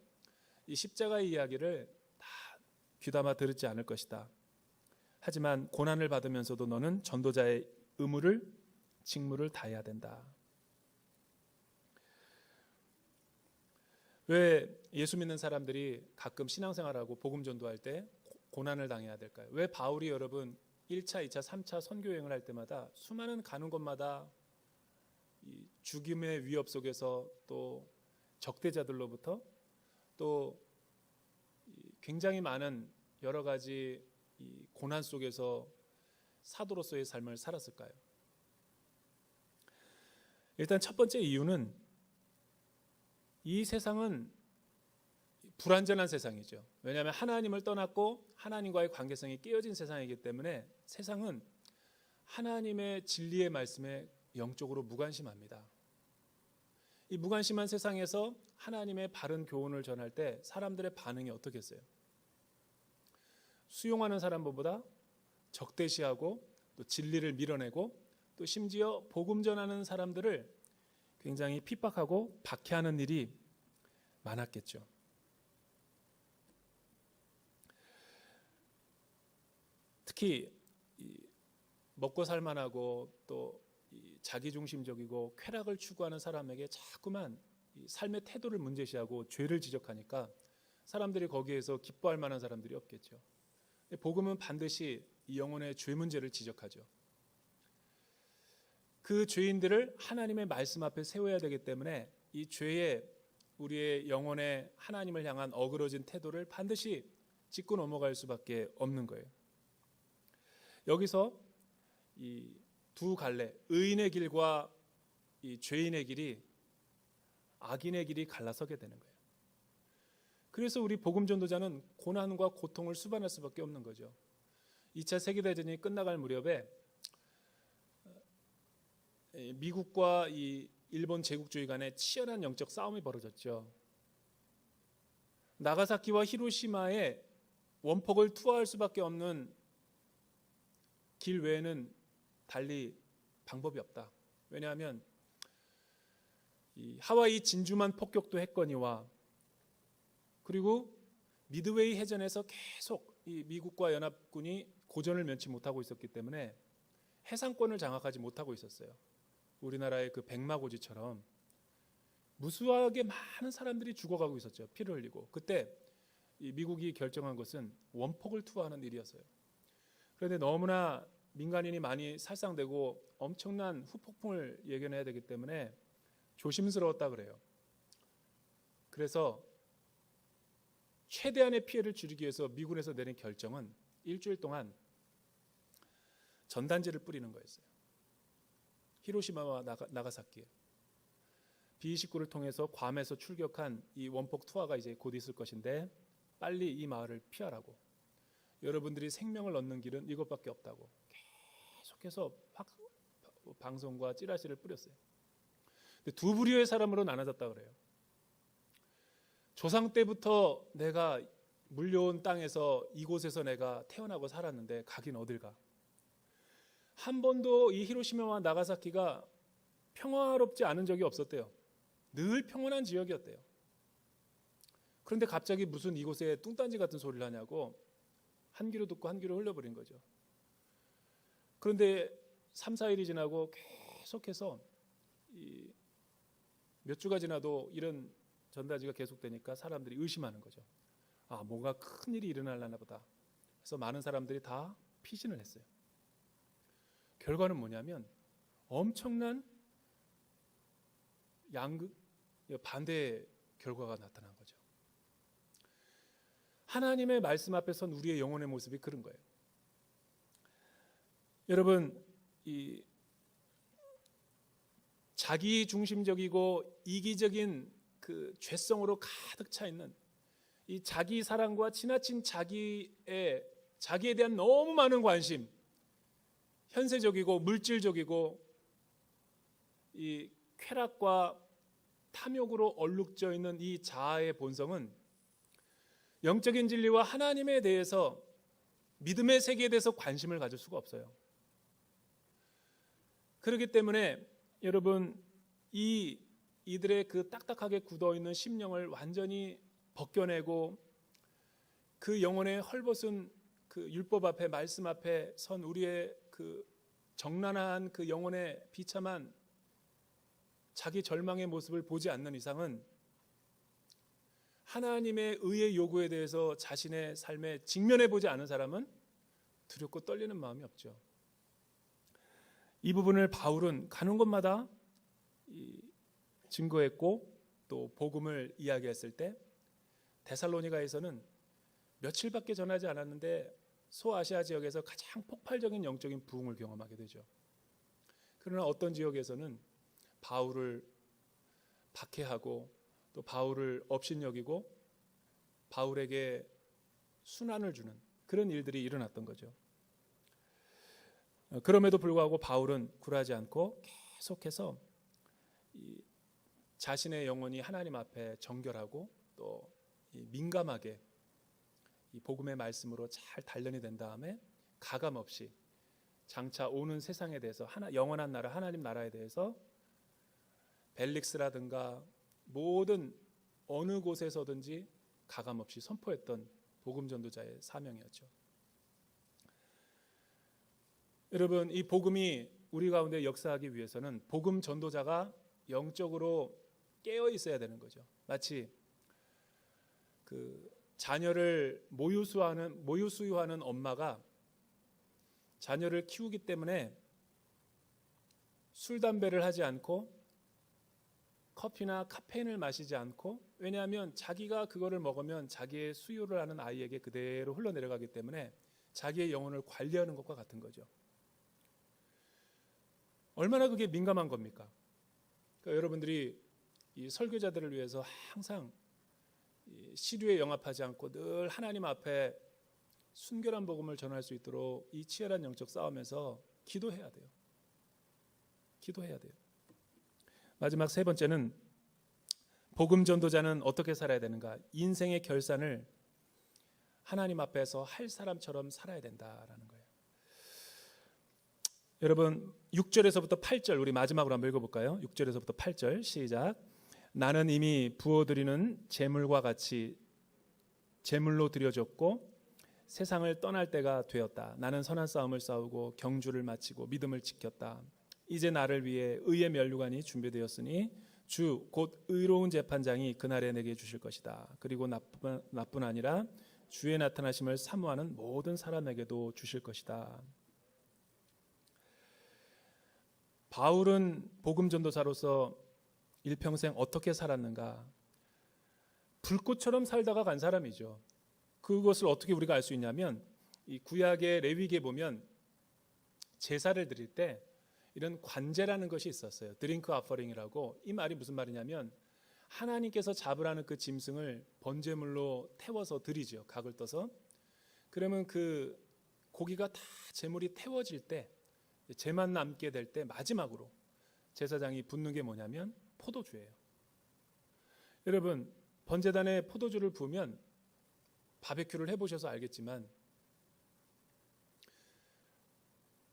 이 십자가의 이야기를 다 귀담아 들지 않을 것이다. 하지만 고난을 받으면서도 너는 전도자의 직무를 다해야 된다. 왜 예수 믿는 사람들이 가끔 신앙생활하고 복음 전도할 때 고난을 당해야 될까요? 왜 바울이 여러분 1차, 2차, 3차 선교 여행을 할 때마다 수많은 가는 곳마다 이 죽임의 위협 속에서 또 적대자들로부터 또 굉장히 많은 여러 가지 이 고난 속에서 사도로서의 삶을 살았을까요? 일단 첫 번째 이유는 이 세상은 불완전한 세상이죠. 왜냐하면 하나님을 떠났고 하나님과의 관계성이 깨어진 세상이기 때문에 세상은 하나님의 진리의 말씀에 영적으로 무관심합니다. 이 무관심한 세상에서 하나님의 바른 교훈을 전할 때 사람들의 반응이 어떻겠어요? 수용하는 사람보다 적대시하고 또 진리를 밀어내고 또 심지어 복음 전하는 사람들을 굉장히 핍박하고 박해하는 일이 많았겠죠. 특히 먹고 살만하고 또 자기중심적이고 쾌락을 추구하는 사람에게 자꾸만 삶의 태도를 문제시하고 죄를 지적하니까 사람들이 거기에서 기뻐할 만한 사람들이 없겠죠. 복음은 반드시 이 영혼의 죄 문제를 지적하죠. 그 죄인들을 하나님의 말씀 앞에 세워야 되기 때문에 이 죄에 우리의 영혼의 하나님을 향한 어그러진 태도를 반드시 짚고 넘어갈 수밖에 없는 거예요. 여기서 이 두 갈래, 의인의 길과 이 죄인의 길이 악인의 길이 갈라서게 되는 거예요. 그래서 우리 복음 전도자는 고난과 고통을 수반할 수밖에 없는 거죠. 2차 세계대전이 끝나갈 무렵에 미국과 이 일본 제국주의 간에 치열한 영적 싸움이 벌어졌죠. 나가사키와 히로시마에 원폭을 투하할 수밖에 없는 길 외에는 달리 방법이 없다. 왜냐하면 이 하와이 진주만 폭격도 했거니와 그리고 미드웨이 해전에서 계속 이 미국과 연합군이 고전을 면치 못하고 있었기 때문에 해상권을 장악하지 못하고 있었어요. 우리나라의 그 백마고지처럼 무수하게 많은 사람들이 죽어가고 있었죠. 피를 흘리고. 그때 이 미국이 결정한 것은 원폭을 투하하는 일이었어요. 그런데 너무나 민간인이 많이 살상되고 엄청난 후폭풍을 예견해야 되기 때문에 조심스러웠다 그래요. 그래서 최대한의 피해를 줄이기 위해서 미군에서 내린 결정은 일주일 동안 전단지를 뿌리는 거였어요. 히로시마와 나가사키에 B-29를 통해서 괌에서 출격한 이 원폭 투하가 이제 곧 있을 것인데 빨리 이 마을을 피하라고. 여러분들이 생명을 얻는 길은 이것밖에 없다고 계속해서 방송과 찌라시를 뿌렸어요. 근데 두 부류의 사람으로 나눠졌다 그래요. 조상 때부터 내가 물려온 땅에서 이곳에서 내가 태어나고 살았는데 가긴 어딜 가. 한 번도 이 히로시마와 나가사키가 평화롭지 않은 적이 없었대요. 늘 평온한 지역이었대요. 그런데 갑자기 무슨 이곳에 뚱딴지 같은 소리를 하냐고 한 귀로 듣고 한 귀로 흘려버린 거죠. 그런데 3, 4일이 지나고 계속해서 몇 주가 지나도 이런 전단지가 계속되니까 사람들이 의심하는 거죠. 아, 뭔가 큰 일이 일어나려나 보다. 그래서 많은 사람들이 다 피신을 했어요. 결과는 뭐냐면 엄청난 반대의 결과가 나타난 거죠. 하나님의 말씀 앞에 선 우리의 영혼의 모습이 그런 거예요. 여러분, 이 자기 중심적이고 이기적인 그 죄성으로 가득 차 있는 이 자기 사랑과 지나친 자기에 대한 너무 많은 관심, 현세적이고 물질적이고 이 쾌락과 탐욕으로 얼룩져 있는 이 자아의 본성은 영적인 진리와 하나님에 대해서 믿음의 세계에 대해서 관심을 가질 수가 없어요. 그렇기 때문에 여러분 이들의 그 딱딱하게 굳어있는 심령을 완전히 벗겨내고 그 영혼의 헐벗은 그 율법 앞에 말씀 앞에 선 우리의 그 정난한 그 영혼의 비참한 자기 절망의 모습을 보지 않는 이상은 하나님의 의의 요구에 대해서 자신의 삶에 직면해 보지 않은 사람은 두렵고 떨리는 마음이 없죠. 이 부분을 바울은 가는 곳마다 증거했고 또 복음을 이야기했을 때 데살로니가에서는 며칠밖에 전하지 않았는데 소아시아 지역에서 가장 폭발적인 영적인 부흥을 경험하게 되죠. 그러나 어떤 지역에서는 바울을 박해하고 또 바울을 업신여기고 바울에게 순환을 주는 그런 일들이 일어났던 거죠. 그럼에도 불구하고 바울은 굴하지 않고 계속해서 자신의 영혼이 하나님 앞에 정결하고 또 민감하게 이 복음의 말씀으로 잘 단련이 된 다음에 가감 없이 장차 오는 세상에 대해서 영원한 나라 하나님 나라에 대해서 벨릭스라든가 모든 어느 곳에서든지 가감 없이 선포했던 복음 전도자의 사명이었죠. 여러분, 이 복음이 우리 가운데 역사하기 위해서는 복음 전도자가 영적으로 깨어 있어야 되는 거죠. 마치 그 자녀를 모유수유하는 엄마가 자녀를 키우기 때문에 술, 담배를 하지 않고 커피나 카페인을 마시지 않고, 왜냐하면 자기가 그거를 먹으면 자기의 수유를 하는 아이에게 그대로 흘러내려가기 때문에 자기의 영혼을 관리하는 것과 같은 거죠. 얼마나 그게 민감한 겁니까? 그러니까 여러분들이 이 설교자들을 위해서 항상 시류에 영합하지 않고 늘 하나님 앞에 순결한 복음을 전할 수 있도록 이 치열한 영적 싸움에서 기도해야 돼요. 기도해야 돼요. 마지막 세 번째는 복음 전도자는 어떻게 살아야 되는가? 인생의 결산을 하나님 앞에서 할 사람처럼 살아야 된다라는 거예요. 여러분 6절에서부터 8절 우리 마지막으로 한번 읽어볼까요? 6절에서부터 8절 시작. 나는 이미 부어드리는 제물과 같이 제물로 드려졌고 세상을 떠날 때가 되었다. 나는 선한 싸움을 싸우고 경주를 마치고 믿음을 지켰다. 이제 나를 위해 의의 면류관이 준비되었으니 주 곧 의로운 재판장이 그날에 내게 주실 것이다. 그리고 나뿐 아니라 주의 나타나심을 사모하는 모든 사람에게도 주실 것이다. 바울은 복음 전도사로서 일평생 어떻게 살았는가? 불꽃처럼 살다가 간 사람이죠. 그것을 어떻게 우리가 알 수 있냐면 이 구약의 레위기에 보면 제사를 드릴 때 이런 관제라는 것이 있었어요. 드링크 아퍼링이라고. 이 말이 무슨 말이냐면 하나님께서 잡으라는 그 짐승을 번제물로 태워서 드리죠. 각을 떠서. 그러면 그 고기가 다 제물이 태워질 때 제만 남게 될 때 마지막으로 제사장이 붓는 게 뭐냐면 포도주예요. 여러분 번제단에 포도주를 부으면 바베큐를 해보셔서 알겠지만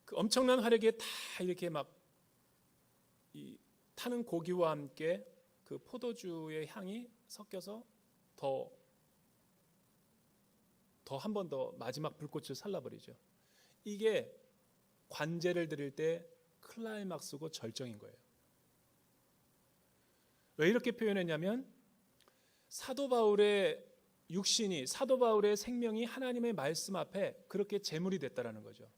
그 엄청난 화력에 다 이렇게 막 타는 고기와 함께 그 포도주의 향이 섞여서 더 한 번 더 마지막 불꽃을 살라버리죠. 이게 관제를 드릴 때 클라이막스고 절정인 거예요. 왜 이렇게 표현했냐면 사도 바울의 육신이, 사도 바울의 생명이 하나님의 말씀 앞에 그렇게 제물이 됐다라는 거죠.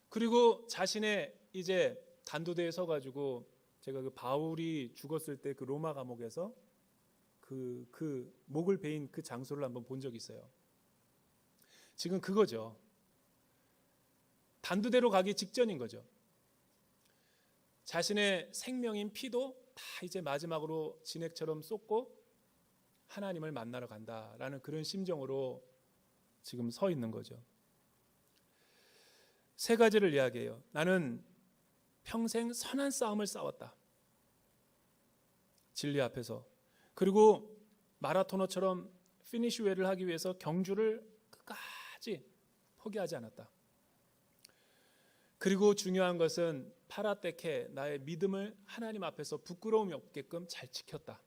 그리고 자신의 이제 단도대에 서가지고 제가 그 바울이 죽었을 때 그 로마 감옥에서 그 목을 베인 그 장소를 한번 본 적이 있어요. 지금 그거죠. 단두대로 가기 직전인 거죠. 자신의 생명인 피도 다 이제 마지막으로 진액처럼 쏟고 하나님을 만나러 간다라는 그런 심정으로 지금 서 있는 거죠. 세 가지를 이야기해요. 나는 평생 선한 싸움을 싸웠다. 진리 앞에서. 그리고 마라토너처럼 피니쉬웨이를 하기 위해서 경주를 끝까지 포기하지 않았다. 그리고 중요한 것은 파라테케, 나의 믿음을 하나님 앞에서 부끄러움이 없게끔 잘 지켰다.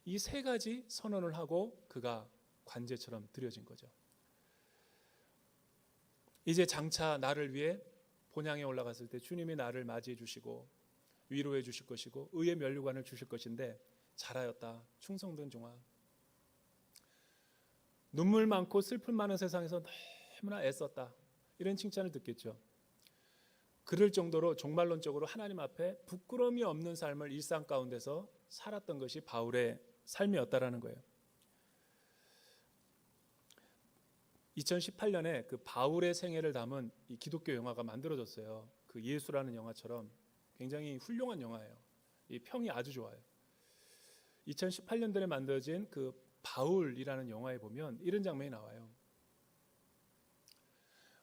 이 세 가지 선언을 하고 그가 관제처럼 드려진 거죠. 이제 장차 나를 위해 본향에 올라갔을 때 주님이 나를 맞이해 주시고 위로해 주실 것이고 의의 면류관을 주실 것인데 잘하였다 충성된 종아, 눈물 많고 슬픔 많은 세상에서 너무나 애썼다. 이런 칭찬을 듣겠죠. 그럴 정도로 종말론적으로 하나님 앞에 부끄러움이 없는 삶을 일상 가운데서 살았던 것이 바울의 삶이었다라는 거예요. 2018년에 그 바울의 생애를 담은 이 기독교 영화가 만들어졌어요. 그 예수라는 영화처럼 굉장히 훌륭한 영화예요. 이 평이 아주 좋아요. 2018년도에 만들어진 그 바울이라는 영화에 보면 이런 장면이 나와요.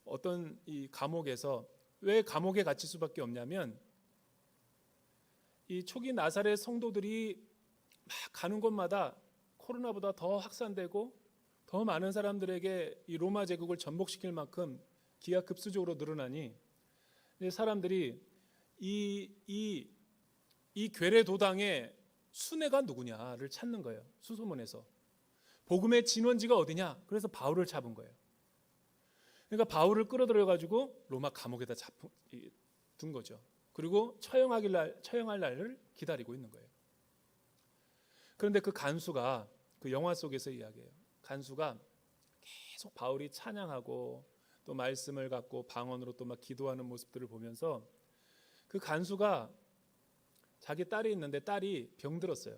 어떤 이 감옥에서, 왜 감옥에 갇힐 수밖에 없냐면 이 초기 나사렛 성도들이 막 가는 곳마다 코로나보다 더 확산되고 더 많은 사람들에게 이 로마 제국을 전복시킬 만큼 기하급수적으로 늘어나니 사람들이 이 괴뢰 도당의 순회가 누구냐를 찾는 거예요. 수소문에서. 복음의 진원지가 어디냐? 그래서 바울을 잡은 거예요. 그러니까 바울을 끌어들여 가지고 로마 감옥에다 둔 거죠. 그리고 처형할 날을 기다리고 있는 거예요. 그런데 그 간수가, 그 영화 속에서 이야기해요. 간수가 계속 바울이 찬양하고 또 말씀을 갖고 방언으로 또 막 기도하는 모습들을 보면서 그 간수가 자기 딸이 있는데 딸이 병들었어요.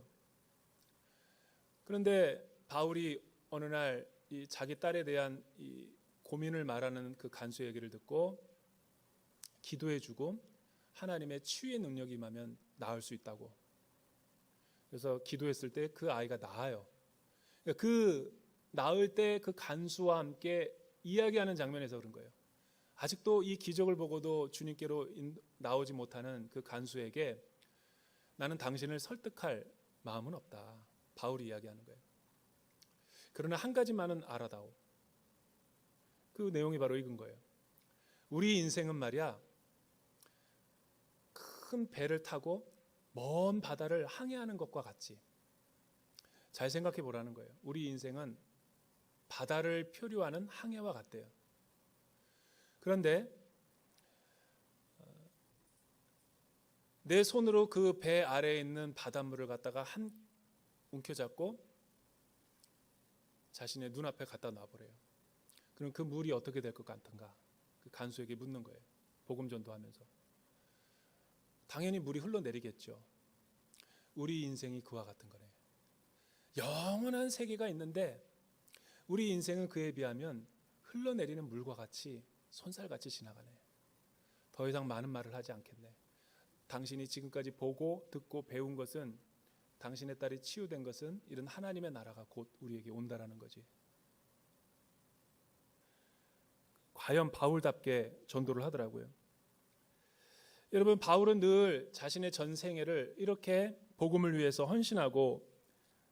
그런데 바울이 어느 날 이 자기 딸에 대한 이 고민을 말하는 그 간수의 얘기를 듣고 기도해주고 하나님의 치유의 능력이 임하면 나을 수 있다고. 그래서 기도했을 때 그 아이가 나아요. 그 나을 때 그 간수와 함께 이야기하는 장면에서 그런 거예요. 아직도 이 기적을 보고도 주님께로 나오지 못하는 그 간수에게 나는 당신을 설득할 마음은 없다. 바울이 이야기하는 거예요. 그러나 한 가지만은 알아다오. 그 내용이 바로 이건 거예요. 우리 인생은 말이야, 큰 배를 타고 먼 바다를 항해하는 것과 같지. 잘 생각해 보라는 거예요. 우리 인생은 바다를 표류하는 항해와 같대요. 그런데 내 손으로 그 배 아래에 있는 바닷물을 갖다가 한 움켜잡고 자신의 눈앞에 갖다 놔버려요. 그럼 그 물이 어떻게 될 것 같은가? 그 간수에게 묻는 거예요. 복음 전도하면서. 당연히 물이 흘러내리겠죠. 우리 인생이 그와 같은 거네. 영원한 세계가 있는데 우리 인생은 그에 비하면 흘러내리는 물과 같이 손살같이 지나가네. 더 이상 많은 말을 하지 않겠네. 당신이 지금까지 보고 듣고 배운 것은, 당신의 딸이 치유된 것은 이런 하나님의 나라가 곧 우리에게 온다라는 거지. 과연 바울답게 전도를 하더라고요. 여러분, 바울은 늘 자신의 전 생애를 이렇게 복음을 위해서 헌신하고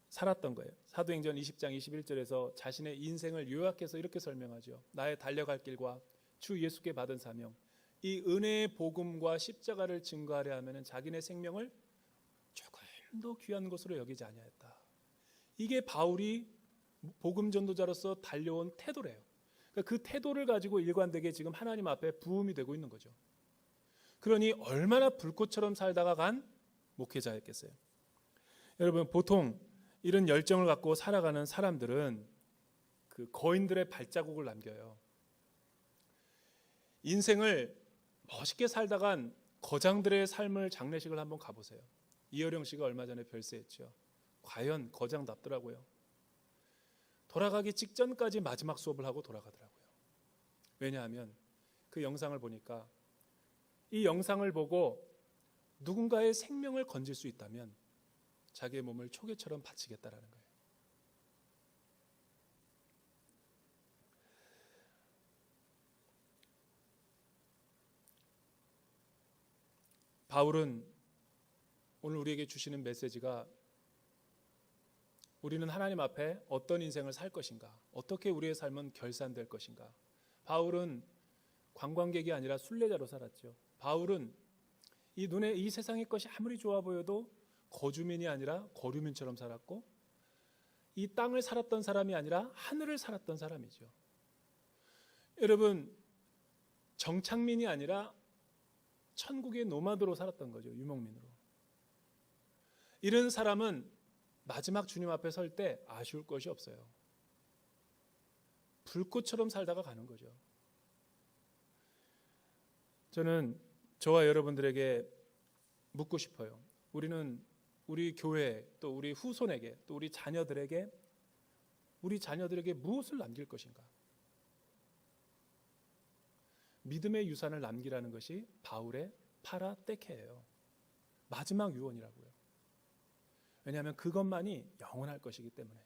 살았던 거예요. 사도행전 20장 21절에서 자신의 인생을 요약해서 이렇게 설명하죠. 나의 달려갈 길과 주 예수께 받은 사명, 이 은혜의 복음과 십자가를 증거하려 하면 자기네 생명을 조금 더 귀한 것으로 여기지 아니하였다. 이게 바울이 복음 전도자로서 달려온 태도래요. 그러니까 그 태도를 가지고 일관되게 지금 하나님 앞에 부음이 되고 있는 거죠. 그러니 얼마나 불꽃처럼 살다가 간 목회자였겠어요. 여러분, 보통 이런 열정을 갖고 살아가는 사람들은 그 거인들의 발자국을 남겨요. 인생을 멋있게 살다간 거장들의 삶을 장례식을 한번 가보세요. 이어령 씨가 얼마 전에 별세했죠. 과연 거장답더라고요. 돌아가기 직전까지 마지막 수업을 하고 돌아가더라고요. 왜냐하면 그 영상을 보니까, 이 영상을 보고 누군가의 생명을 건질 수 있다면 자기의 몸을 초계처럼 바치겠다라는 거예요. 바울은 오늘 우리에게 주시는 메시지가, 우리는 하나님 앞에 어떤 인생을 살 것인가, 어떻게 우리의 삶은 결산될 것인가. 바울은 관광객이 아니라 순례자로 살았죠. 바울은 이 눈에 이 세상의 것이 아무리 좋아 보여도 거주민이 아니라 거류민처럼 살았고, 이 땅을 살았던 사람이 아니라 하늘을 살았던 사람이죠. 여러분, 정착민이 아니라 천국의 노마드로 살았던 거죠. 유목민으로. 이런 사람은 마지막 주님 앞에 설 때 아쉬울 것이 없어요. 불꽃처럼 살다가 가는 거죠. 저는 저와 여러분들에게 묻고 싶어요. 우리는 우리 교회 또 우리 후손에게 또 우리 자녀들에게 무엇을 남길 것인가? 믿음의 유산을 남기라는 것이 바울의 파라떼케예요. 마지막 유언이라고요. 왜냐하면 그것만이 영원할 것이기 때문에.